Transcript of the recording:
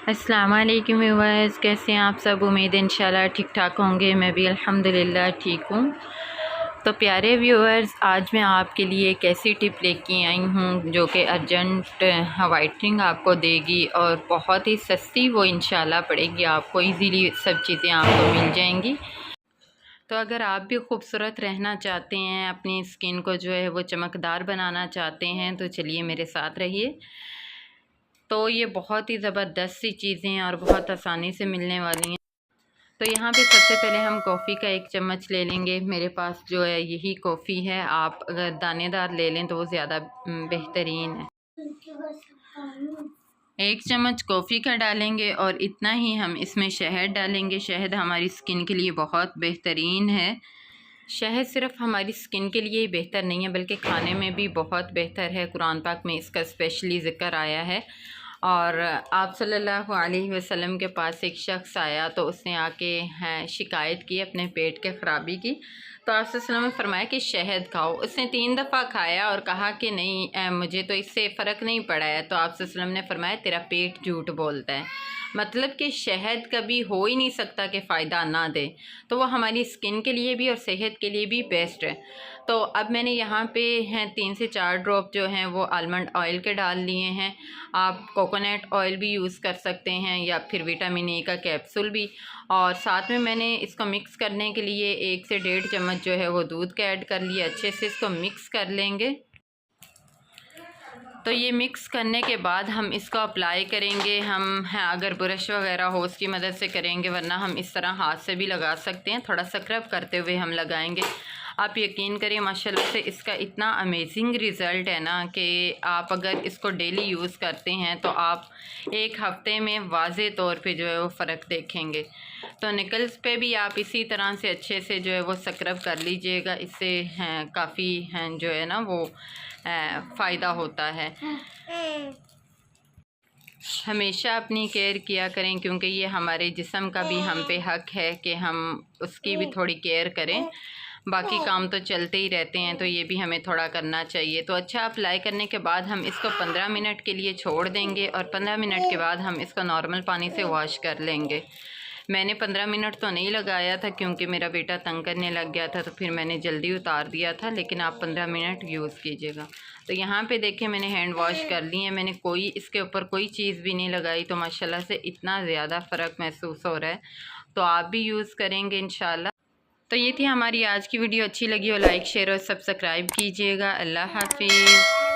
अस्सलाम वालेकुम व्यूअर्स, कैसे हैं आप सब। उम्मीद है इंशाल्लाह ठीक ठाक होंगे। मैं भी अल्हम्दुलिल्लाह ठीक हूँ। तो प्यारे व्यूअर्स, आज मैं आपके लिए एक ऐसी टिप लेके आई हूँ जो कि अर्जेंट वाइटनिंग आपको देगी और बहुत ही सस्ती वो इंशाल्लाह पड़ेगी आपको। इजीली सब चीज़ें आपको मिल जाएंगी। तो अगर आप भी खूबसूरत रहना चाहते हैं, अपनी स्किन को जो है वो चमकदार बनाना चाहते हैं, तो चलिए मेरे साथ रहिए। तो ये बहुत ही ज़बरदस्त सी चीज़ें हैं और बहुत आसानी से मिलने वाली हैं। तो यहाँ पे सबसे पहले हम कॉफ़ी का 1 चम्मच ले लेंगे। मेरे पास जो है यही कॉफ़ी है। आप अगर दानेदार ले लें तो वो ज़्यादा बेहतरीन है। 1 चम्मच कॉफ़ी का डालेंगे और इतना ही हम इसमें शहद डालेंगे। शहद हमारी स्किन के लिए बहुत बेहतरीन है। शहद सिर्फ हमारी स्किन के लिए ही बेहतर नहीं है बल्कि खाने में भी बहुत बेहतर है। कुरान पाक में इसका स्पेशली ज़िक्र आया है। और आप सल्लल्लाहु अलैहि वसल्लम के पास एक शख्स आया तो उसने आके शिकायत की अपने पेट के ख़राबी की। तो आप सल्लल्लाहु अलैहि वसल्लम ने फरमाया कि शहद खाओ। उसने 3 दफ़ा खाया और कहा कि नहीं, मुझे तो इससे फ़र्क नहीं पड़ा है। तो आप सल्लल्लाहु अलैहि वसल्लम ने फरमाया तेरा पेट झूठ बोलता है। मतलब कि शहद कभी हो ही नहीं सकता कि फ़ायदा ना दे। तो वो हमारी स्किन के लिए भी और सेहत के लिए भी बेस्ट है। तो अब मैंने यहाँ पे 3 से 4 ड्रॉप जो हैं वो आलमंड ऑयल के डाल लिए हैं। आप कोकोनट ऑयल भी यूज़ कर सकते हैं या फिर विटामिन ए का कैप्सूल भी। और साथ में मैंने इसको मिक्स करने के लिए 1 से 1.5 चम्मच जो है वो दूध का ऐड कर लिया। अच्छे से इसको मिक्स कर लेंगे। तो ये मिक्स करने के बाद हम इसको अप्लाई करेंगे। हम अगर ब्रश वगैरह हो उसकी मदद से करेंगे, वरना हम इस तरह हाथ से भी लगा सकते हैं। थोड़ा सा स्क्रब करते हुए हम लगाएंगे। आप यकीन करें माशाल्लाह से इसका इतना अमेजिंग रिज़ल्ट है ना कि आप अगर इसको डेली यूज़ करते हैं तो आप 1 हफ़्ते में वाज़े तौर पे जो है वो फ़र्क देखेंगे। तो निकल्स पे भी आप इसी तरह से अच्छे से जो है वो स्क्रब कर लीजिएगा। इससे काफ़ी जो है ना वो फ़ायदा होता है। हमेशा अपनी केयर किया करें क्योंकि ये हमारे जिस्म का भी हम पे हक है कि हम उसकी भी थोड़ी केयर करें। बाकी काम तो चलते ही रहते हैं, तो ये भी हमें थोड़ा करना चाहिए। तो अच्छा अप्लाई करने के बाद हम इसको 15 मिनट के लिए छोड़ देंगे और 15 मिनट के बाद हम इसको नॉर्मल पानी से वॉश कर लेंगे। मैंने 15 मिनट तो नहीं लगाया था क्योंकि मेरा बेटा तंग करने लग गया था, तो फिर मैंने जल्दी उतार दिया था। लेकिन आप 15 मिनट यूज़ कीजिएगा। तो यहाँ पे देखें मैंने हैंड वॉश कर ली है। मैंने कोई इसके ऊपर कोई चीज़ भी नहीं लगाई। तो माशाल्लाह से इतना ज़्यादा फ़र्क महसूस हो रहा है। तो आप भी यूज़ करेंगे इंशाल्लाह। तो ये थी हमारी आज की वीडियो। अच्छी लगी हो लाइक शेयर और सब्सक्राइब कीजिएगा। अल्लाह हाफिज़।